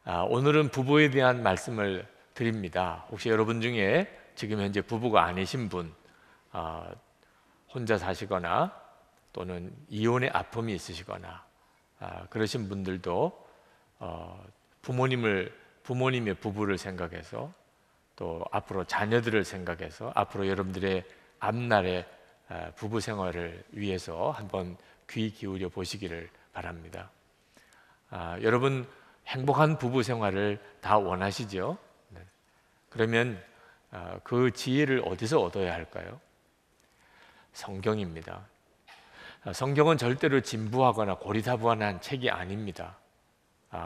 오늘은 부부에 대한 말씀을 드립니다. 혹시 여러분 중에 지금 현재 부부가 아니신 분, 혼자 사시거나 또는 이혼의 아픔이 있으시거나 그러신 분들도 부모님의 부부를 생각해서 또 앞으로 자녀들을 생각해서 앞으로 여러분들의 앞날의 부부 생활을 위해서 한번 귀 기울여 보시기를 바랍니다. 여러분 행복한 부부 생활을 다 원하시죠? 네. 그러면 그 지혜를 어디서 얻어야 할까요? 성경입니다. 성경은 절대로 진부하거나 고리타분한 책이 아닙니다.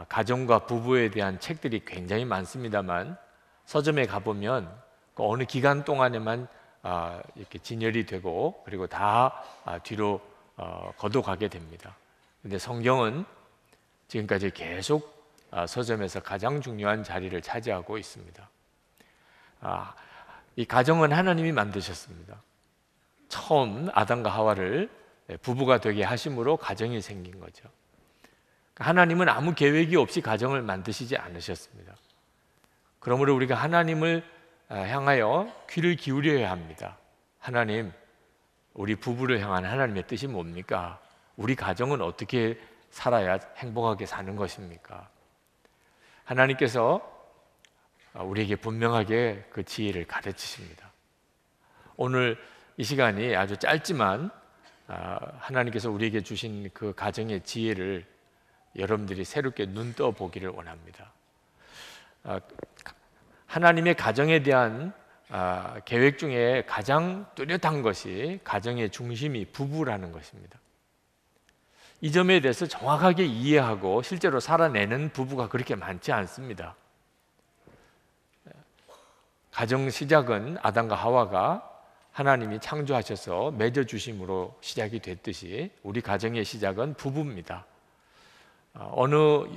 가정과 부부에 대한 책들이 굉장히 많습니다만 서점에 가보면 그 어느 기간 동안에만 이렇게 진열이 되고 그리고 다 뒤로 거둬가게 됩니다. 근데 성경은 지금까지 계속 서점에서 가장 중요한 자리를 차지하고 있습니다. 이 가정은 하나님이 만드셨습니다. 처음 아담과 하와를 부부가 되게 하심으로 가정이 생긴 거죠. 하나님은 아무 계획이 없이 가정을 만드시지 않으셨습니다. 그러므로 우리가 하나님을 향하여 귀를 기울여야 합니다. 하나님, 우리 부부를 향한 하나님의 뜻이 뭡니까? 우리 가정은 어떻게 살아야 행복하게 사는 것입니까? 하나님께서 우리에게 분명하게 그 지혜를 가르치십니다. 오늘 이 시간이 아주 짧지만 하나님께서 우리에게 주신 그 가정의 지혜를 여러분들이 새롭게 눈 떠 보기를 원합니다. 하나님의 가정에 대한 계획 중에 가장 뚜렷한 것이 가정의 중심이 부부라는 것입니다. 이 점에 대해서 정확하게 이해하고 실제로 살아내는 부부가 그렇게 많지 않습니다. 가정 시작은 아담과 하와가 하나님이 창조하셔서 맺어주심으로 시작이 됐듯이 우리 가정의 시작은 부부입니다. 어느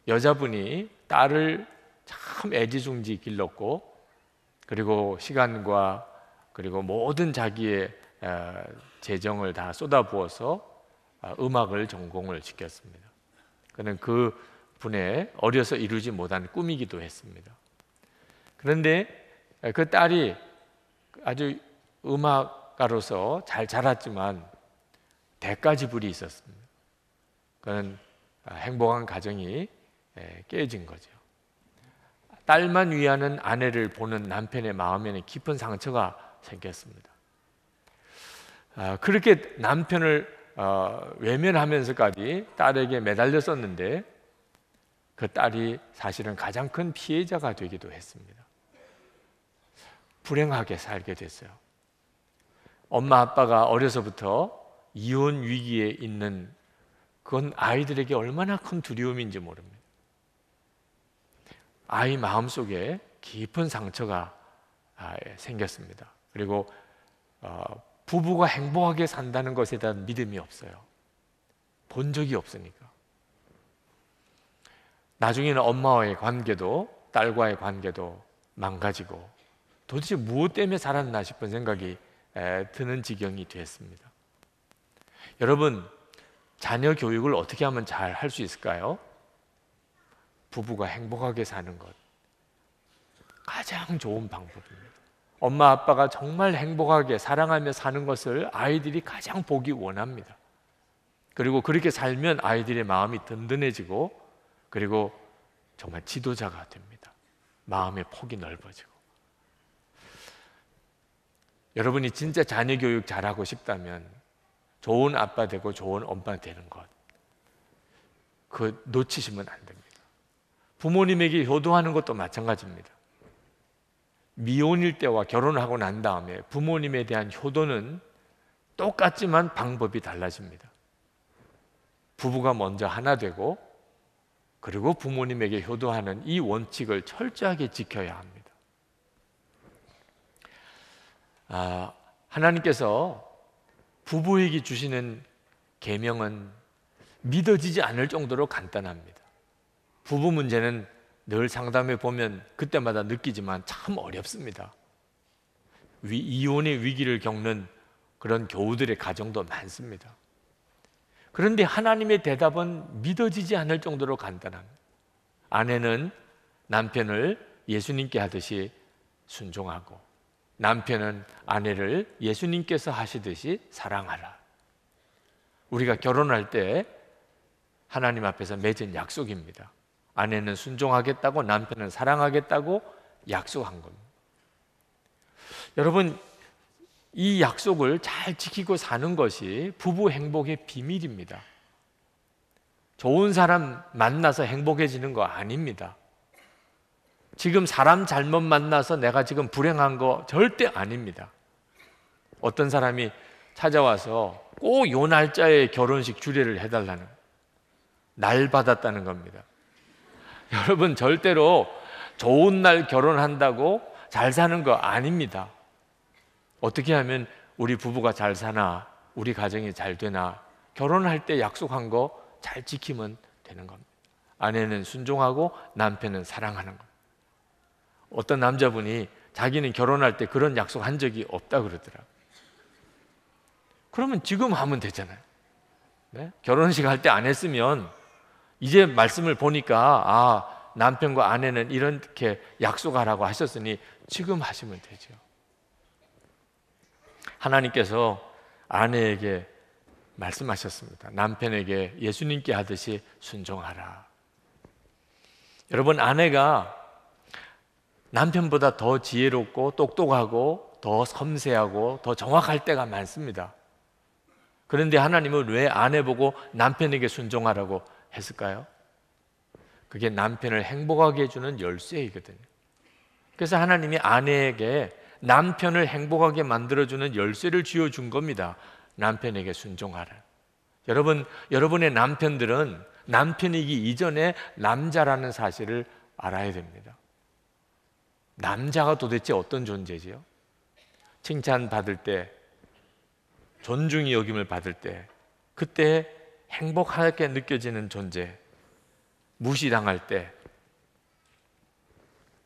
여자분이 딸을 참 애지중지 길렀고 그리고 시간과 그리고 모든 자기의 재정을 다 쏟아부어서 음악을 전공을 시켰습니다. 그는 그 분의 어려서 이루지 못한 꿈이기도 했습니다. 그런데 그 딸이 아주 음악가로서 잘 자랐지만 대가지불이 있었습니다. 그는 행복한 가정이 깨진 거죠. 딸만 위하는 아내를 보는 남편의 마음에는 깊은 상처가 생겼습니다. 그렇게 남편을 외면하면서까지 딸에게 매달렸었는데 그 딸이 사실은 가장 큰 피해자가 되기도 했습니다. 불행하게 살게 됐어요. 엄마 아빠가 어려서부터 이혼 위기에 있는 그건 아이들에게 얼마나 큰 두려움인지 모릅니다. 아이 마음속에 깊은 상처가 생겼습니다. 그리고 부부가 행복하게 산다는 것에 대한 믿음이 없어요. 본 적이 없으니까. 나중에는 엄마와의 관계도 딸과의 관계도 망가지고 도대체 무엇 때문에 살았나 싶은 생각이 드는 지경이 됐습니다. 여러분, 자녀 교육을 어떻게 하면 잘 할 수 있을까요? 부부가 행복하게 사는 것 가장 좋은 방법입니다. 엄마 아빠가 정말 행복하게 사랑하며 사는 것을 아이들이 가장 보기 원합니다. 그리고 그렇게 살면 아이들의 마음이 든든해지고 그리고 정말 지도자가 됩니다. 마음의 폭이 넓어지고. 여러분이 진짜 자녀 교육 잘하고 싶다면 좋은 아빠 되고 좋은 엄마 되는 것 그 놓치시면 안 됩니다. 부모님에게 효도하는 것도 마찬가지입니다. 미혼일 때와 결혼하고 난 다음에 부모님에 대한 효도는 똑같지만 방법이 달라집니다. 부부가 먼저 하나 되고 그리고 부모님에게 효도하는 이 원칙을 철저하게 지켜야 합니다. 하나님께서 부부에게 주시는 계명은 믿어지지 않을 정도로 간단합니다. 부부 문제는 늘 상담해 보면 그때마다 느끼지만 참 어렵습니다. 이혼의 위기를 겪는 그런 교우들의 가정도 많습니다. 그런데 하나님의 대답은 믿어지지 않을 정도로 간단합니다. 아내는 남편을 예수님께 하듯이 순종하고 남편은 아내를 예수님께서 하시듯이 사랑하라. 우리가 결혼할 때 하나님 앞에서 맺은 약속입니다. 아내는 순종하겠다고 남편은 사랑하겠다고 약속한 겁니다. 여러분, 이 약속을 잘 지키고 사는 것이 부부 행복의 비밀입니다. 좋은 사람 만나서 행복해지는 거 아닙니다. 지금 사람 잘못 만나서 내가 지금 불행한 거 절대 아닙니다. 어떤 사람이 찾아와서 꼭 요 날짜에 결혼식 주례를 해달라는, 날 받았다는 겁니다. 여러분, 절대로 좋은 날 결혼한다고 잘 사는 거 아닙니다. 어떻게 하면 우리 부부가 잘 사나, 우리 가정이 잘 되나, 결혼할 때 약속한 거 잘 지키면 되는 겁니다. 아내는 순종하고 남편은 사랑하는 겁니다. 어떤 남자분이 자기는 결혼할 때 그런 약속 한 적이 없다 그러더라고요. 그러면 지금 하면 되잖아요. 네? 결혼식 할 때 안 했으면 이제 말씀을 보니까 남편과 아내는 이렇게 약속하라고 하셨으니 지금 하시면 되죠. 하나님께서 아내에게 말씀하셨습니다. 남편에게 예수님께 하듯이 순종하라. 여러분, 아내가 남편보다 더 지혜롭고 똑똑하고 더 섬세하고 더 정확할 때가 많습니다. 그런데 하나님은 왜 아내 보고 남편에게 순종하라고 했을까요? 그게 남편을 행복하게 해주는 열쇠이거든요. 그래서 하나님이 아내에게 남편을 행복하게 만들어주는 열쇠를 쥐어준 겁니다. 남편에게 순종하라. 여러분, 여러분의 남편들은 남편이기 이전에 남자라는 사실을 알아야 됩니다. 남자가 도대체 어떤 존재지요? 칭찬받을 때, 존중이 여김을 받을 때, 그때 행복하게 느껴지는 존재, 무시당할 때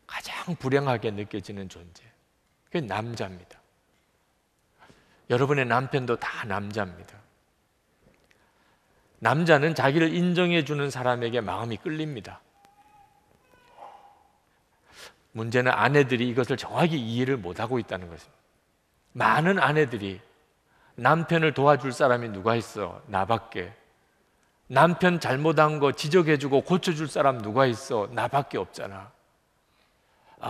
가장 불행하게 느껴지는 존재, 그게 남자입니다. 여러분의 남편도 다 남자입니다. 남자는 자기를 인정해주는 사람에게 마음이 끌립니다. 문제는 아내들이 이것을 정확히 이해를 못하고 있다는 것입니다. 많은 아내들이 남편을 도와줄 사람이 누가 있어? 나밖에. 남편 잘못한 거 지적해주고 고쳐줄 사람 누가 있어? 나밖에 없잖아.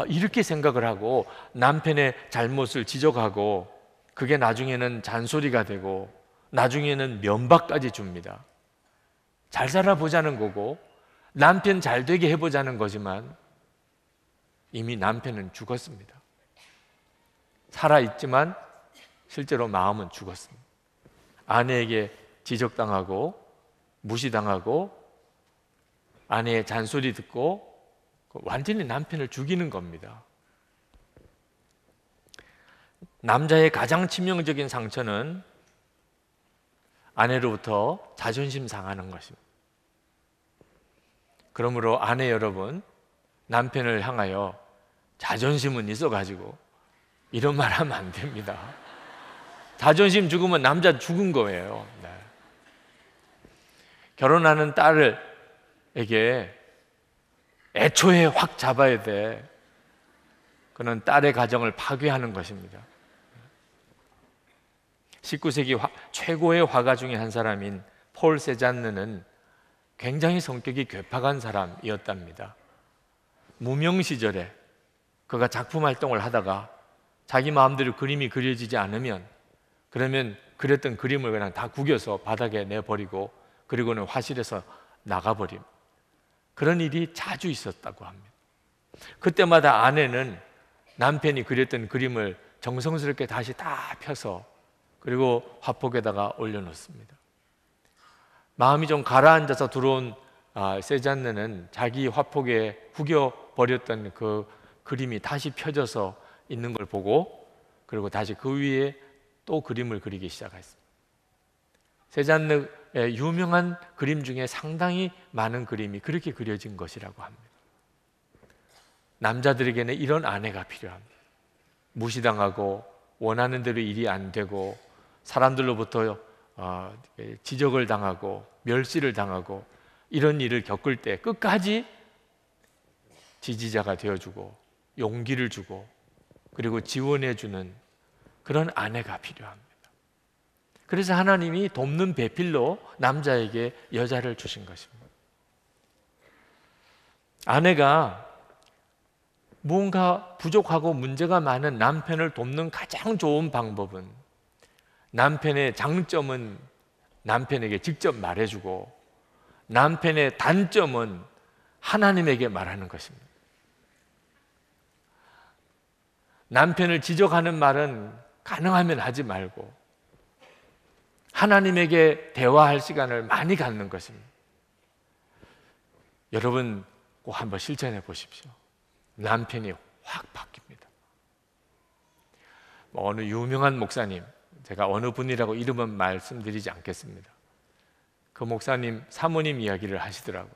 이렇게 생각을 하고 남편의 잘못을 지적하고 그게 나중에는 잔소리가 되고 나중에는 면박까지 줍니다. 잘 살아보자는 거고 남편 잘 되게 해보자는 거지만 이미 남편은 죽었습니다. 살아있지만 실제로 마음은 죽었습니다. 아내에게 지적당하고 무시당하고 아내의 잔소리 듣고 완전히 남편을 죽이는 겁니다. 남자의 가장 치명적인 상처는 아내로부터 자존심 상하는 것입니다. 그러므로 아내 여러분, 남편을 향하여 자존심은 있어가지고 이런 말 하면 안 됩니다. 자존심 죽으면 남자 죽은 거예요. 네. 결혼하는 딸에게 애초에 확 잡아야 돼. 그는 딸의 가정을 파괴하는 것입니다. 19세기 최고의 화가 중에 한 사람인 폴 세잔느는 굉장히 성격이 괴팍한 사람이었답니다. 무명 시절에 그가 작품 활동을 하다가 자기 마음대로 그림이 그려지지 않으면 그러면 그렸던 그림을 그냥 다 구겨서 바닥에 내버리고 그리고는 화실에서 나가버림, 그런 일이 자주 있었다고 합니다. 그때마다 아내는 남편이 그렸던 그림을 정성스럽게 다시 다 펴서 그리고 화폭에다가 올려놓습니다. 마음이 좀 가라앉아서 들어온 세잔느는 자기 화폭에 구겨버렸던 그 그림이 다시 펴져서 있는 걸 보고 그리고 다시 그 위에 또 그림을 그리기 시작했습니다. 세잔느의 유명한 그림 중에 상당히 많은 그림이 그렇게 그려진 것이라고 합니다. 남자들에게는 이런 아내가 필요합니다. 무시당하고 원하는 대로 일이 안 되고 사람들로부터 지적을 당하고 멸시를 당하고 이런 일을 겪을 때 끝까지 지지자가 되어주고 용기를 주고 그리고 지원해주는 그런 아내가 필요합니다. 그래서 하나님이 돕는 배필로 남자에게 여자를 주신 것입니다. 아내가 무언가 부족하고 문제가 많은 남편을 돕는 가장 좋은 방법은 남편의 장점은 남편에게 직접 말해주고 남편의 단점은 하나님에게 말하는 것입니다. 남편을 지적하는 말은 가능하면 하지 말고 하나님에게 대화할 시간을 많이 갖는 것입니다. 여러분 꼭 한번 실천해 보십시오. 남편이 확 바뀝니다. 어느 유명한 목사님, 제가 어느 분이라고 이름은 말씀드리지 않겠습니다. 그 목사님 사모님 이야기를 하시더라고요.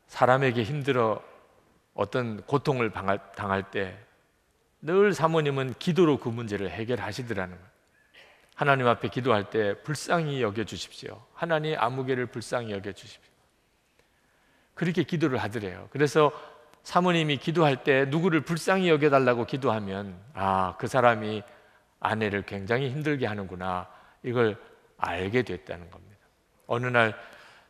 사람에게 힘들어 어떤 고통을 당할 때 늘 사모님은 기도로 그 문제를 해결하시더라는 거예요. 하나님 앞에 기도할 때 불쌍히 여겨주십시오. 하나님 아무개를 불쌍히 여겨주십시오. 그렇게 기도를 하더래요. 그래서 사모님이 기도할 때 누구를 불쌍히 여겨달라고 기도하면 그 사람이 아내를 굉장히 힘들게 하는구나, 이걸 알게 됐다는 겁니다. 어느 날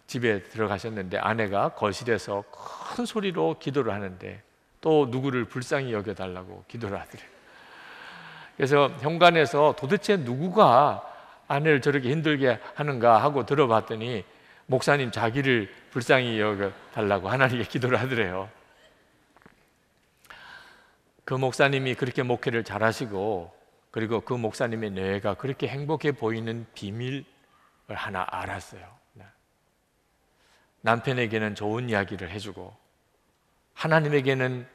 집에 들어가셨는데 아내가 거실에서 큰 소리로 기도를 하는데 또 누구를 불쌍히 여겨달라고 기도를 하더래요. 그래서 현관에서 도대체 누구가 아내를 저렇게 힘들게 하는가 하고 들어봤더니 목사님 자기를 불쌍히 여겨달라고 하나님께 기도를 하더래요. 그 목사님이 그렇게 목회를 잘하시고 그리고 그 목사님의 뇌가 그렇게 행복해 보이는 비밀을 하나 알았어요. 남편에게는 좋은 이야기를 해주고 하나님에게는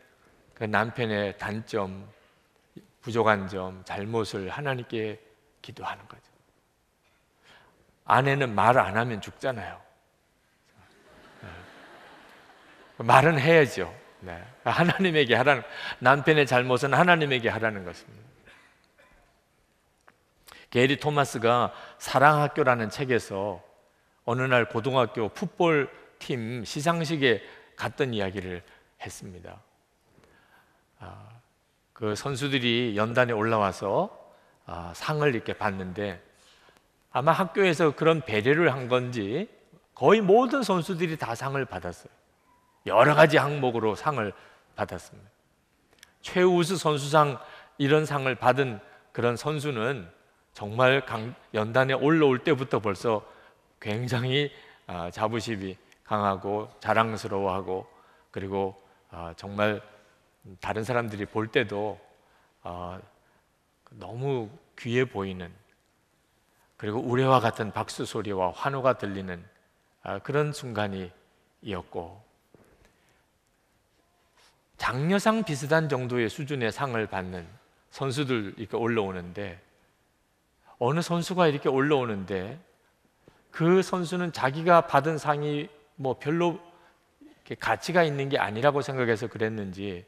그 남편의 단점, 부족한 점, 잘못을 하나님께 기도하는 거죠. 아내는 말 안 하면 죽잖아요. 말은 해야죠. 하나님에게 하라는, 남편의 잘못은 하나님에게 하라는 것입니다. 게리 토마스가 사랑학교라는 책에서 어느 날 고등학교 풋볼 팀 시상식에 갔던 이야기를 했습니다. 그 선수들이 연단에 올라와서 상을 이렇게 받는데 아마 학교에서 그런 배려를 한 건지 거의 모든 선수들이 다 상을 받았어요. 여러 가지 항목으로 상을 받았습니다. 최우수 선수상 이런 상을 받은 그런 선수는 정말 연단에 올라올 때부터 벌써 굉장히 자부심이 강하고 자랑스러워하고 그리고 정말 다른 사람들이 볼 때도 너무 귀해 보이는, 그리고 우레와 같은 박수 소리와 환호가 들리는 그런 순간이었고, 장려상 비슷한 정도의 수준의 상을 받는 선수들 이렇게 올라오는데 어느 선수가 이렇게 올라오는데 그 선수는 자기가 받은 상이 뭐 별로 이렇게 가치가 있는 게 아니라고 생각해서 그랬는지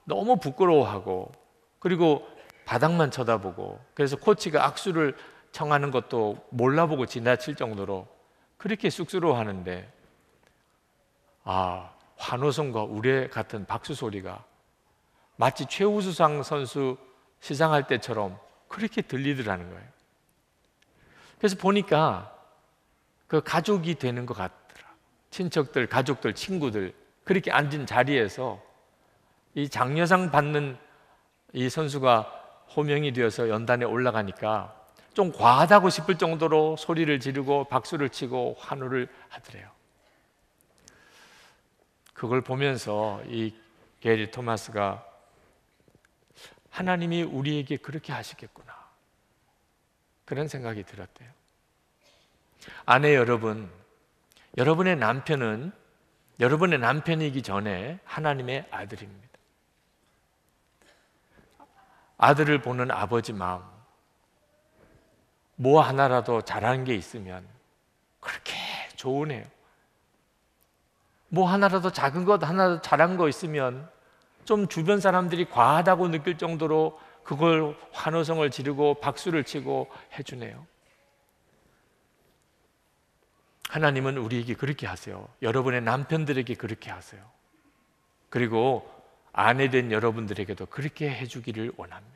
너무 부끄러워하고 그리고 바닥만 쳐다보고, 그래서 코치가 악수를 청하는 것도 몰라보고 지나칠 정도로 그렇게 쑥스러워하는데 환호성과 우레 같은 박수 소리가 마치 최우수상 선수 시상할 때처럼 그렇게 들리더라는 거예요. 그래서 보니까 그 가족이 되는 것 같더라. 친척들, 가족들, 친구들 그렇게 앉은 자리에서 이 장려상 받는 이 선수가 호명이 되어서 연단에 올라가니까 좀 과하다고 싶을 정도로 소리를 지르고 박수를 치고 환호를 하더래요. 그걸 보면서 이 게리 토마스가 하나님이 우리에게 그렇게 하시겠구나, 그런 생각이 들었대요. 아내 여러분, 여러분의 남편은 여러분의 남편이기 전에 하나님의 아들입니다. 아들을 보는 아버지 마음, 뭐 하나라도 잘하는 게 있으면 그렇게 좋으네요. 뭐 하나라도 작은 것 하나라도 잘한 거 있으면 좀 주변 사람들이 과하다고 느낄 정도로 그걸 환호성을 지르고 박수를 치고 해주네요. 하나님은 우리에게 그렇게 하세요. 여러분의 남편들에게 그렇게 하세요. 그리고 아내된 여러분들에게도 그렇게 해주기를 원합니다.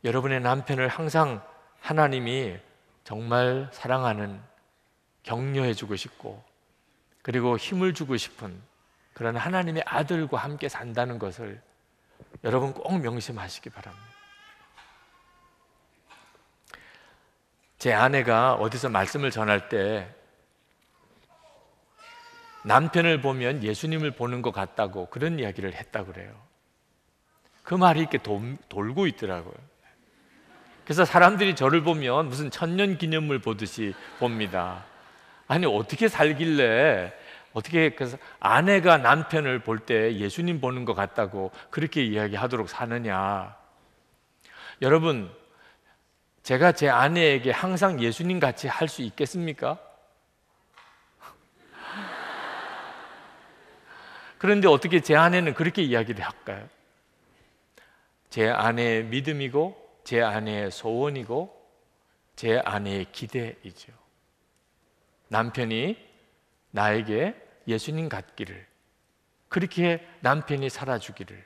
여러분의 남편을 항상 하나님이 정말 사랑하는, 격려해주고 싶고 그리고 힘을 주고 싶은 그런 하나님의 아들과 함께 산다는 것을 여러분 꼭 명심하시기 바랍니다. 제 아내가 어디서 말씀을 전할 때 남편을 보면 예수님을 보는 것 같다고 그런 이야기를 했다고 그래요. 그 말이 이렇게 돌고 있더라고요. 그래서 사람들이 저를 보면 무슨 천년기념물 보듯이 봅니다. 아니 어떻게 살길래, 어떻게 그래서 아내가 남편을 볼 때 예수님 보는 것 같다고 그렇게 이야기하도록 사느냐. 여러분, 제가 제 아내에게 항상 예수님 같이 할 수 있겠습니까? 그런데 어떻게 제 아내는 그렇게 이야기를 할까요? 제 아내의 믿음이고 제 아내의 소원이고 제 아내의 기대이죠. 남편이 나에게 예수님 같기를, 그렇게 남편이 살아주기를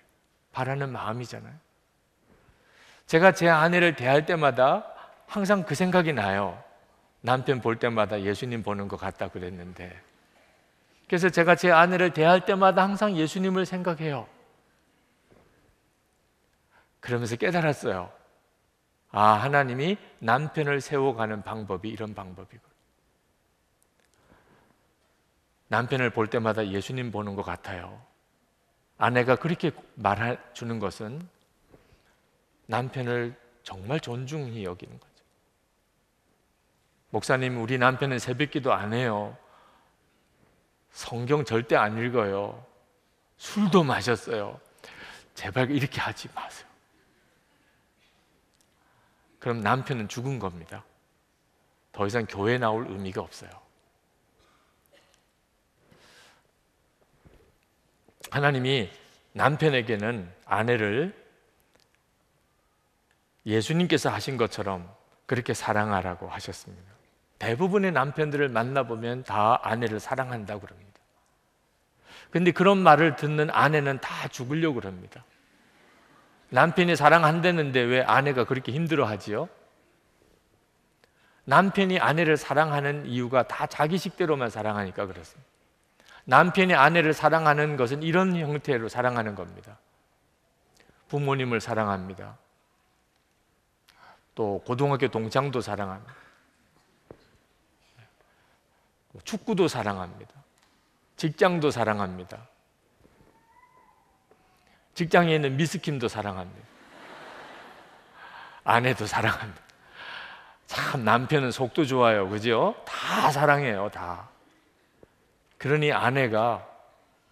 바라는 마음이잖아요. 제가 제 아내를 대할 때마다 항상 그 생각이 나요. 남편 볼 때마다 예수님 보는 것 같다 그랬는데, 그래서 제가 제 아내를 대할 때마다 항상 예수님을 생각해요. 그러면서 깨달았어요. 아, 하나님이 남편을 세워가는 방법이 이런 방법이고, 남편을 볼 때마다 예수님 보는 것 같아요. 아내가 그렇게 말해주는 것은 남편을 정말 존중히 여기는 거죠. 목사님, 우리 남편은 새벽기도 안 해요. 성경 절대 안 읽어요. 술도 마셨어요. 제발 이렇게 하지 마세요. 그럼 남편은 죽은 겁니다. 더 이상 교회 나올 의미가 없어요. 하나님이 남편에게는 아내를 예수님께서 하신 것처럼 그렇게 사랑하라고 하셨습니다. 대부분의 남편들을 만나보면 다 아내를 사랑한다고 그럽니다. 그런데 그런 말을 듣는 아내는 다 죽으려고 그럽니다. 남편이 사랑한다는데 왜 아내가 그렇게 힘들어하지요? 남편이 아내를 사랑하는 이유가 다 자기식대로만 사랑하니까 그렇습니다. 남편이 아내를 사랑하는 것은 이런 형태로 사랑하는 겁니다. 부모님을 사랑합니다. 또 고등학교 동창도 사랑합니다. 축구도 사랑합니다. 직장도 사랑합니다. 직장에 있는 미스킴도 사랑합니다. 아내도 사랑합니다. 참 남편은 속도 좋아요. 그죠? 다 사랑해요. 다. 그러니 아내가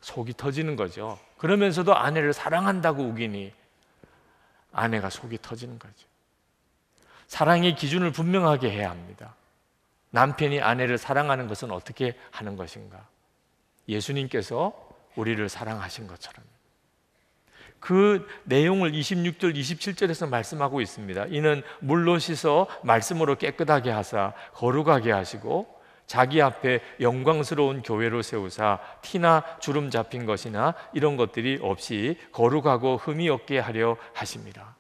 속이 터지는 거죠. 그러면서도 아내를 사랑한다고 우기니 아내가 속이 터지는 거죠. 사랑의 기준을 분명하게 해야 합니다. 남편이 아내를 사랑하는 것은 어떻게 하는 것인가? 예수님께서 우리를 사랑하신 것처럼. 그 내용을 26절, 27절에서 말씀하고 있습니다. 이는 물로 씻어 말씀으로 깨끗하게 하사 거룩하게 하시고 자기 앞에 영광스러운 교회로 세우사 티나 주름 잡힌 것이나 이런 것들이 없이 거룩하고 흠이 없게 하려 하십니다.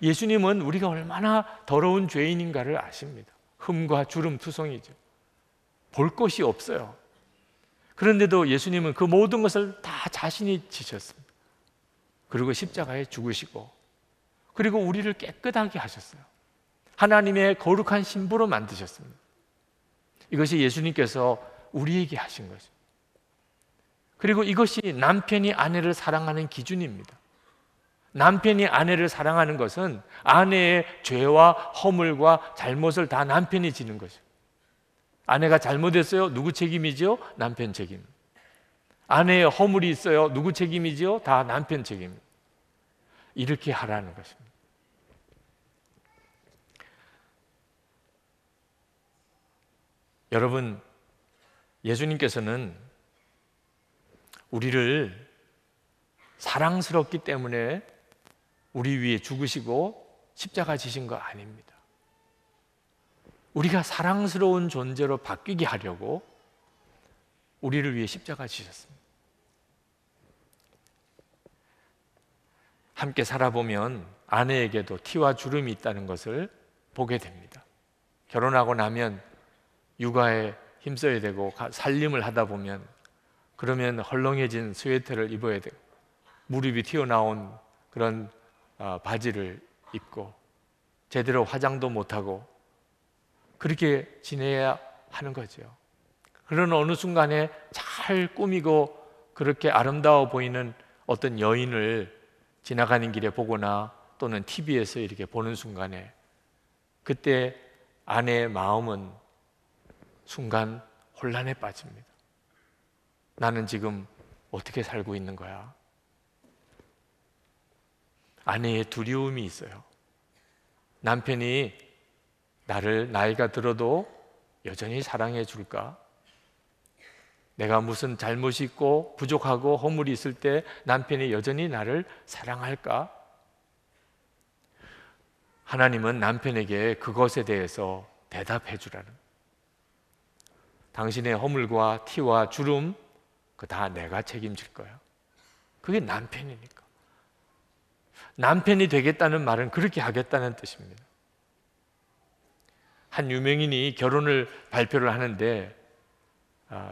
예수님은 우리가 얼마나 더러운 죄인인가를 아십니다. 흠과 주름 투성이죠. 볼 것이 없어요. 그런데도 예수님은 그 모든 것을 다 자신이 지셨습니다. 그리고 십자가에 죽으시고 그리고 우리를 깨끗하게 하셨어요. 하나님의 거룩한 신부로 만드셨습니다. 이것이 예수님께서 우리에게 하신 것입니다. 그리고 이것이 남편이 아내를 사랑하는 기준입니다. 남편이 아내를 사랑하는 것은 아내의 죄와 허물과 잘못을 다 남편이 지는 것이죠. 아내가 잘못했어요? 누구 책임이죠? 남편 책임. 아내의 허물이 있어요? 누구 책임이죠? 다 남편 책임. 이렇게 하라는 것입니다. 여러분, 예수님께서는 우리를 사랑스럽기 때문에 우리 위해 죽으시고 십자가 지신 거 아닙니다. 우리가 사랑스러운 존재로 바뀌게 하려고 우리를 위해 십자가 지셨습니다. 함께 살아보면 아내에게도 티와 주름이 있다는 것을 보게 됩니다. 결혼하고 나면 육아에 힘써야 되고 살림을 하다 보면 그러면 헐렁해진 스웨터를 입어야 되고 무릎이 튀어나온 그런 바지를 입고 제대로 화장도 못하고 그렇게 지내야 하는 거죠. 그런 어느 순간에 잘 꾸미고 그렇게 아름다워 보이는 어떤 여인을 지나가는 길에 보거나 또는 TV에서 이렇게 보는 순간에 그때 아내의 마음은 순간 혼란에 빠집니다. 나는 지금 어떻게 살고 있는 거야? 아내의 두려움이 있어요. 남편이 나를 나이가 들어도 여전히 사랑해 줄까? 내가 무슨 잘못이 있고 부족하고 허물이 있을 때 남편이 여전히 나를 사랑할까? 하나님은 남편에게 그것에 대해서 대답해 주라는, 당신의 허물과 티와 주름 그 다 내가 책임질 거야. 그게 남편이니까. 남편이 되겠다는 말은 그렇게 하겠다는 뜻입니다. 한 유명인이 결혼을 발표를 하는데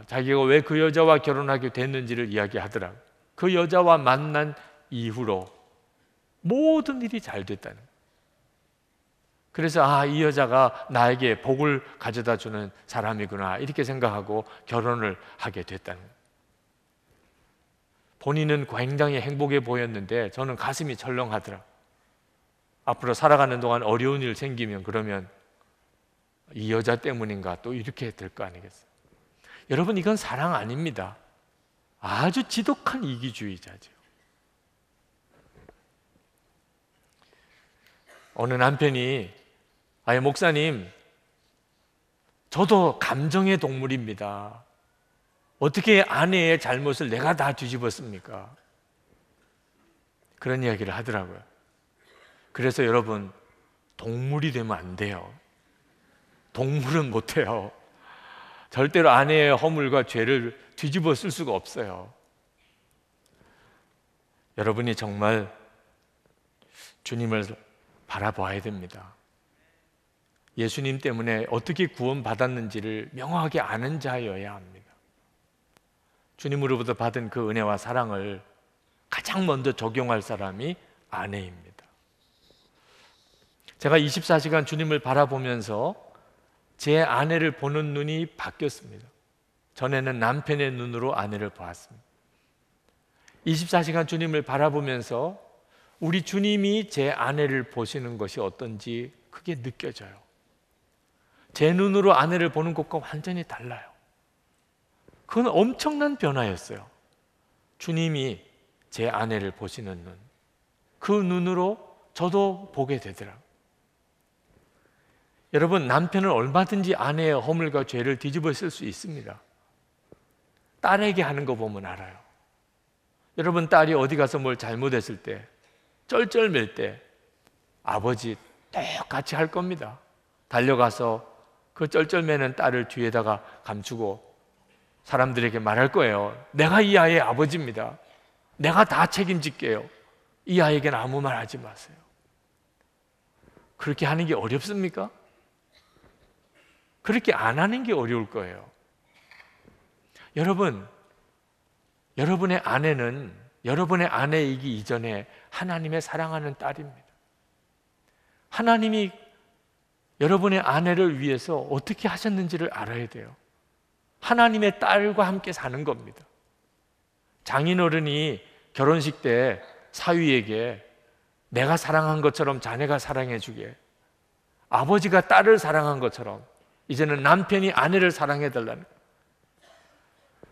자기가 왜 그 여자와 결혼하게 됐는지를 이야기하더라고요. 그 여자와 만난 이후로 모든 일이 잘 됐다는 거예요. 그래서 이 여자가 나에게 복을 가져다 주는 사람이구나 이렇게 생각하고 결혼을 하게 됐다는 거예요. 본인은 굉장히 행복해 보였는데 저는 가슴이 철렁하더라고요. 앞으로 살아가는 동안 어려운 일 생기면 그러면 이 여자 때문인가 또 이렇게 될 거 아니겠어요? 여러분, 이건 사랑 아닙니다. 아주 지독한 이기주의자죠. 어느 남편이 목사님, 저도 감정의 동물입니다. 어떻게 아내의 잘못을 내가 다 뒤집었습니까? 그런 이야기를 하더라고요. 그래서 여러분, 동물이 되면 안 돼요. 동물은 못해요. 절대로 아내의 허물과 죄를 뒤집어 쓸 수가 없어요. 여러분이 정말 주님을 바라봐야 됩니다. 예수님 때문에 어떻게 구원받았는지를 명확하게 아는 자여야 합니다. 주님으로부터 받은 그 은혜와 사랑을 가장 먼저 적용할 사람이 아내입니다. 제가 24시간 주님을 바라보면서 제 아내를 보는 눈이 바뀌었습니다. 전에는 남편의 눈으로 아내를 보았습니다. 24시간 주님을 바라보면서 우리 주님이 제 아내를 보시는 것이 어떤지 그게 느껴져요. 제 눈으로 아내를 보는 것과 완전히 달라요. 그건 엄청난 변화였어요. 주님이 제 아내를 보시는 눈, 그 눈으로 저도 보게 되더라고요. 여러분, 남편은 얼마든지 아내의 허물과 죄를 뒤집어 쓸 수 있습니다. 딸에게 하는 거 보면 알아요. 여러분, 딸이 어디 가서 뭘 잘못했을 때, 쩔쩔맬 때 아버지 똑같이 할 겁니다. 달려가서 그 쩔쩔매는 딸을 뒤에다가 감추고 사람들에게 말할 거예요. 내가 이 아이의 아버지입니다. 내가 다 책임질게요. 이 아이에게는 아무 말 하지 마세요. 그렇게 하는 게 어렵습니까? 그렇게 안 하는 게 어려울 거예요. 여러분, 여러분의 아내는 여러분의 아내이기 이전에 하나님의 사랑하는 딸입니다. 하나님이 여러분의 아내를 위해서 어떻게 하셨는지를 알아야 돼요. 하나님의 딸과 함께 사는 겁니다. 장인어른이 결혼식 때 사위에게 내가 사랑한 것처럼 자네가 사랑해 주게, 아버지가 딸을 사랑한 것처럼 이제는 남편이 아내를 사랑해 달라는 거예요.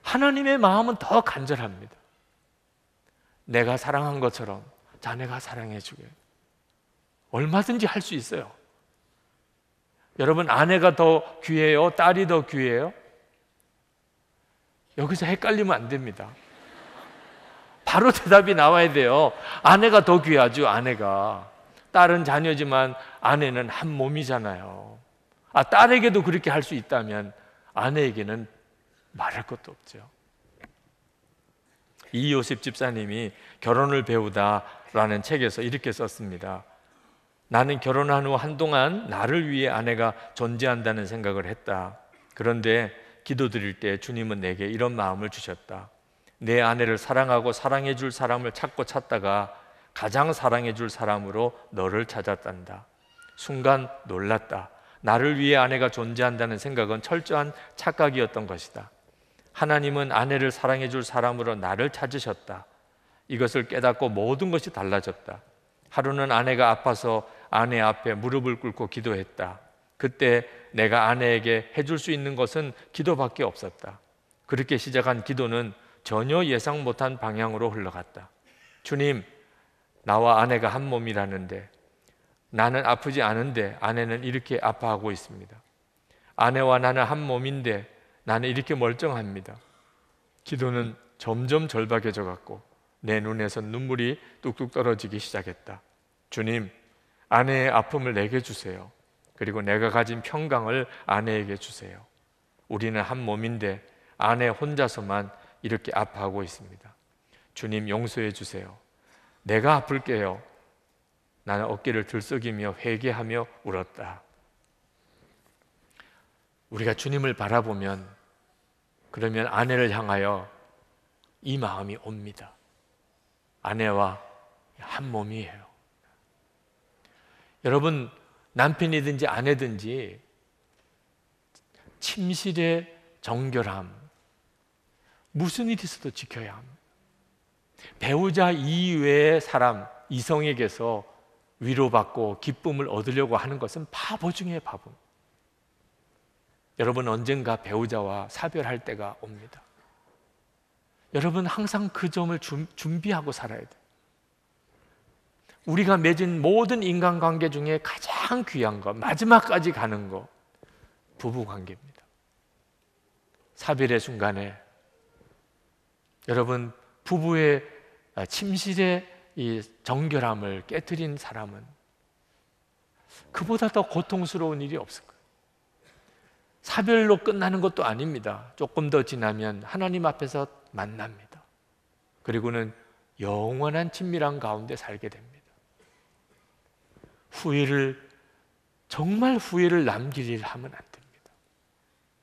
하나님의 마음은 더 간절합니다. 내가 사랑한 것처럼 자네가 사랑해 주게. 얼마든지 할 수 있어요. 여러분, 아내가 더 귀해요? 딸이 더 귀해요? 여기서 헷갈리면 안 됩니다. 바로 대답이 나와야 돼요. 아내가 더 귀하죠. 아내가. 딸은 자녀지만 아내는 한 몸이잖아요. 딸에게도 그렇게 할 수 있다면 아내에게는 말할 것도 없죠. 이요셉 집사님이 결혼을 배우다라는 책에서 이렇게 썼습니다. 나는 결혼한 후 한동안 나를 위해 아내가 존재한다는 생각을 했다. 그런데 기도드릴 때 주님은 내게 이런 마음을 주셨다. 내 아내를 사랑하고 사랑해 줄 사람을 찾고 찾다가 가장 사랑해 줄 사람으로 너를 찾았단다. 순간 놀랐다. 나를 위해 아내가 존재한다는 생각은 철저한 착각이었던 것이다. 하나님은 아내를 사랑해 줄 사람으로 나를 찾으셨다. 이것을 깨닫고 모든 것이 달라졌다. 하루는 아내가 아파서 아내 앞에 무릎을 꿇고 기도했다. 그때 내가 아내에게 해줄 수 있는 것은 기도밖에 없었다. 그렇게 시작한 기도는 전혀 예상 못한 방향으로 흘러갔다. 주님, 나와 아내가 한 몸이라는데 나는 아프지 않은데 아내는 이렇게 아파하고 있습니다. 아내와 나는 한 몸인데 나는 이렇게 멀쩡합니다. 기도는 점점 절박해져 갔고 내 눈에서 눈물이 뚝뚝 떨어지기 시작했다. 주님, 아내의 아픔을 내게 주세요. 그리고 내가 가진 평강을 아내에게 주세요. 우리는 한 몸인데 아내 혼자서만 이렇게 아파하고 있습니다. 주님, 용서해 주세요. 내가 아플게요. 나는 어깨를 들썩이며 회개하며 울었다. 우리가 주님을 바라보면 그러면 아내를 향하여 이 마음이 옵니다. 아내와 한 몸이에요. 여러분, 남편이든지 아내든지 침실의 정결함, 무슨 일이 있어도 지켜야 합니다. 배우자 이외의 사람, 이성에게서 위로받고 기쁨을 얻으려고 하는 것은 바보 중에 바보. 여러분, 언젠가 배우자와 사별할 때가 옵니다. 여러분, 항상 그 점을 준비하고 살아야 돼요. 우리가 맺은 모든 인간관계 중에 가장 귀한 것, 마지막까지 가는 것, 부부관계입니다. 사별의 순간에 여러분, 부부의 침실의 이 정결함을 깨트린 사람은 그보다 더 고통스러운 일이 없을 거예요. 사별로 끝나는 것도 아닙니다. 조금 더 지나면 하나님 앞에서 만납니다. 그리고는 영원한 친밀한 가운데 살게 됩니다. 정말 후회를 남길 일 하면 안 됩니다.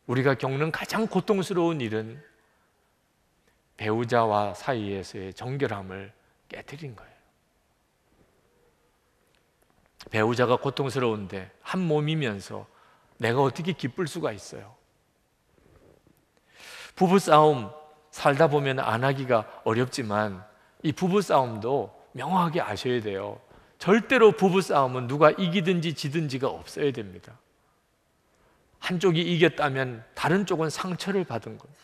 우리가 겪는 가장 고통스러운 일은 배우자와 사이에서의 정결함을 깨트린 거예요. 배우자가 고통스러운데 한 몸이면서 내가 어떻게 기쁠 수가 있어요? 부부싸움 살다 보면 안 하기가 어렵지만 이 부부싸움도 명확하게 아셔야 돼요. 절대로 부부싸움은 누가 이기든지 지든지가 없어야 됩니다. 한쪽이 이겼다면 다른 쪽은 상처를 받은 거예요.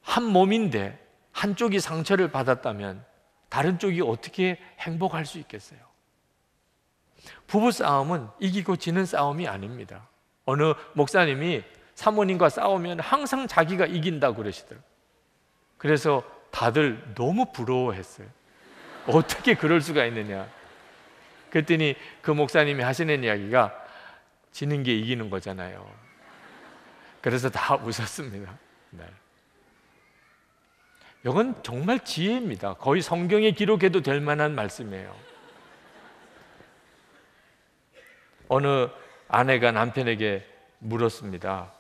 한 몸인데 한쪽이 상처를 받았다면 다른 쪽이 어떻게 행복할 수 있겠어요? 부부싸움은 이기고 지는 싸움이 아닙니다. 어느 목사님이 사모님과 싸우면 항상 자기가 이긴다고 그러시더라고요. 그래서 다들 너무 부러워했어요. 어떻게 그럴 수가 있느냐. 그랬더니 그 목사님이 하시는 이야기가 지는 게 이기는 거잖아요. 그래서 다 웃었습니다. 네. 이건 정말 지혜입니다. 거의 성경에 기록해도 될 만한 말씀이에요. 어느 아내가 남편에게 물었습니다.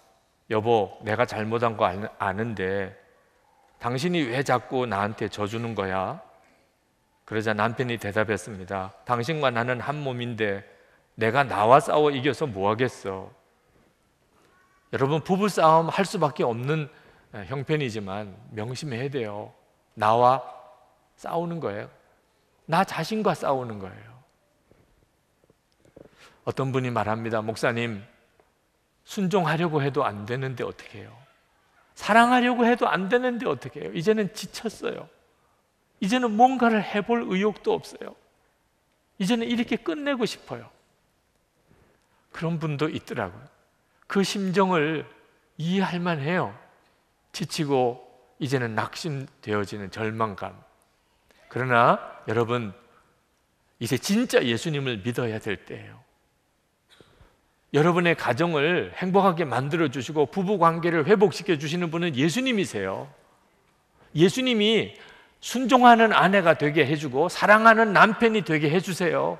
여보, 내가 잘못한 거 아는데 당신이 왜 자꾸 나한테 져주는 거야? 그러자 남편이 대답했습니다. 당신과 나는 한 몸인데 내가 나와 싸워 이겨서 뭐 하겠어? 여러분, 부부싸움 할 수밖에 없는 형편이지만 명심해야 돼요. 나와 싸우는 거예요. 나 자신과 싸우는 거예요. 어떤 분이 말합니다. 목사님, 순종하려고 해도 안 되는데 어떻게 해요? 사랑하려고 해도 안 되는데 어떻게 해요? 이제는 지쳤어요. 이제는 뭔가를 해볼 의욕도 없어요. 이제는 이렇게 끝내고 싶어요. 그런 분도 있더라고요. 그 심정을 이해할 만해요. 지치고 이제는 낙심되어지는 절망감. 그러나 여러분, 이제 진짜 예수님을 믿어야 될 때예요. 여러분의 가정을 행복하게 만들어 주시고 부부 관계를 회복시켜 주시는 분은 예수님이세요. 예수님이 순종하는 아내가 되게 해주고 사랑하는 남편이 되게 해주세요.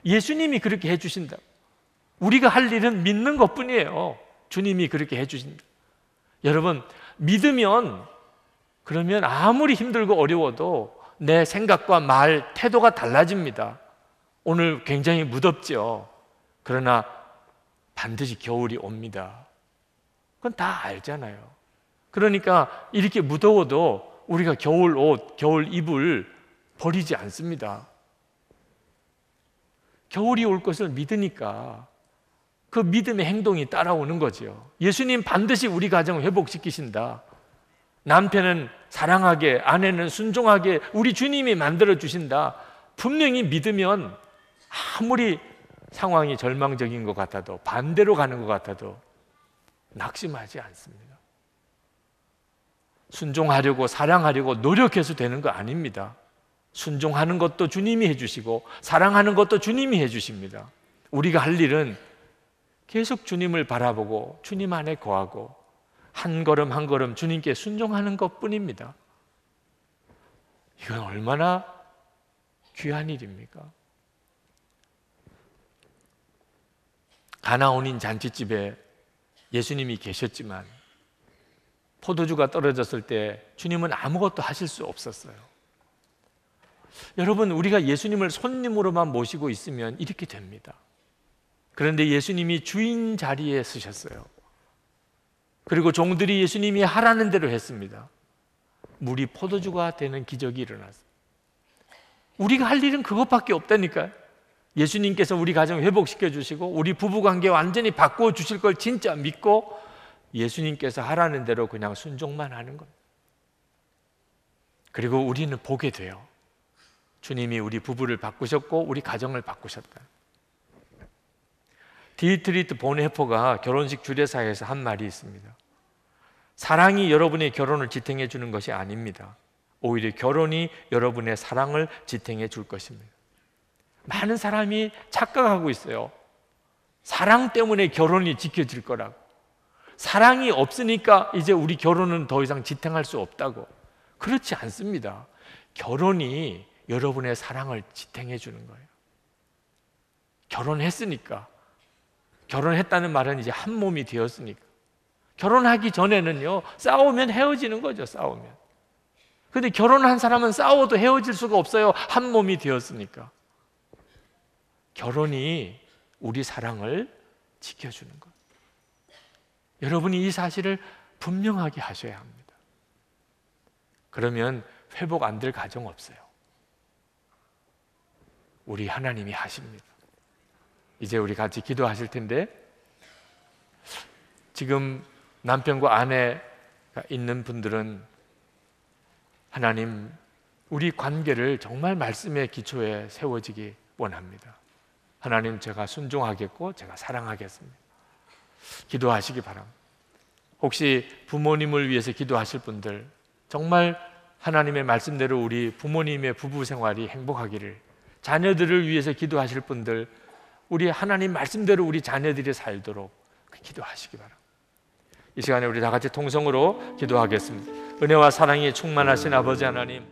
예수님이 그렇게 해주신다. 우리가 할 일은 믿는 것뿐이에요. 주님이 그렇게 해주신다. 여러분, 믿으면 그러면 아무리 힘들고 어려워도 내 생각과 말, 태도가 달라집니다. 오늘 굉장히 무덥죠. 그러나 반드시 겨울이 옵니다. 그건 다 알잖아요. 그러니까 이렇게 무더워도 우리가 겨울 옷, 겨울 이불 버리지 않습니다. 겨울이 올 것을 믿으니까 그 믿음의 행동이 따라오는 거죠. 예수님 반드시 우리 가정을 회복시키신다. 남편은 사랑하게, 아내는 순종하게 우리 주님이 만들어 주신다. 분명히 믿으면 아무리 상황이 절망적인 것 같아도, 반대로 가는 것 같아도 낙심하지 않습니다. 순종하려고, 사랑하려고 노력해서 되는 거 아닙니다. 순종하는 것도 주님이 해주시고 사랑하는 것도 주님이 해주십니다. 우리가 할 일은 계속 주님을 바라보고 주님 안에 거하고 한 걸음 한 걸음 주님께 순종하는 것뿐입니다. 이건 얼마나 귀한 일입니까? 가나온인 잔치집에 예수님이 계셨지만 포도주가 떨어졌을 때 주님은 아무것도 하실 수 없었어요. 여러분, 우리가 예수님을 손님으로만 모시고 있으면 이렇게 됩니다. 그런데 예수님이 주인 자리에 서셨어요. 그리고 종들이 예수님이 하라는 대로 했습니다. 물이 포도주가 되는 기적이 일어났어요. 우리가 할 일은 그것밖에 없다니까요. 예수님께서 우리 가정 회복시켜 주시고 우리 부부관계 완전히 바꾸어 주실 걸 진짜 믿고 예수님께서 하라는 대로 그냥 순종만 하는 겁니다. 그리고 우리는 보게 돼요. 주님이 우리 부부를 바꾸셨고 우리 가정을 바꾸셨다. 디트리트 본헤퍼가 결혼식 주례사에서 한 말이 있습니다. 사랑이 여러분의 결혼을 지탱해 주는 것이 아닙니다. 오히려 결혼이 여러분의 사랑을 지탱해 줄 것입니다. 많은 사람이 착각하고 있어요. 사랑 때문에 결혼이 지켜질 거라고. 사랑이 없으니까 이제 우리 결혼은 더 이상 지탱할 수 없다고. 그렇지 않습니다. 결혼이 여러분의 사랑을 지탱해 주는 거예요. 결혼했으니까. 결혼했다는 말은 이제 한 몸이 되었으니까. 결혼하기 전에는요, 싸우면 헤어지는 거죠, 싸우면. 근데 결혼한 사람은 싸워도 헤어질 수가 없어요. 한 몸이 되었으니까. 결혼이 우리 사랑을 지켜주는 것. 여러분이 이 사실을 분명하게 하셔야 합니다. 그러면 회복 안 될 가정 없어요. 우리 하나님이 하십니다. 이제 우리 같이 기도하실 텐데, 지금 남편과 아내가 있는 분들은 하나님, 우리 관계를 정말 말씀의 기초에 세워지기 원합니다. 하나님, 제가 순종하겠고 제가 사랑하겠습니다. 기도하시기 바랍니다. 혹시 부모님을 위해서 기도하실 분들, 정말 하나님의 말씀대로 우리 부모님의 부부 생활이 행복하기를, 자녀들을 위해서 기도하실 분들, 우리 하나님 말씀대로 우리 자녀들이 살도록 기도하시기 바랍니다. 이 시간에 우리 다 같이 통성으로 기도하겠습니다. 은혜와 사랑이 충만하신 아버지 하나님,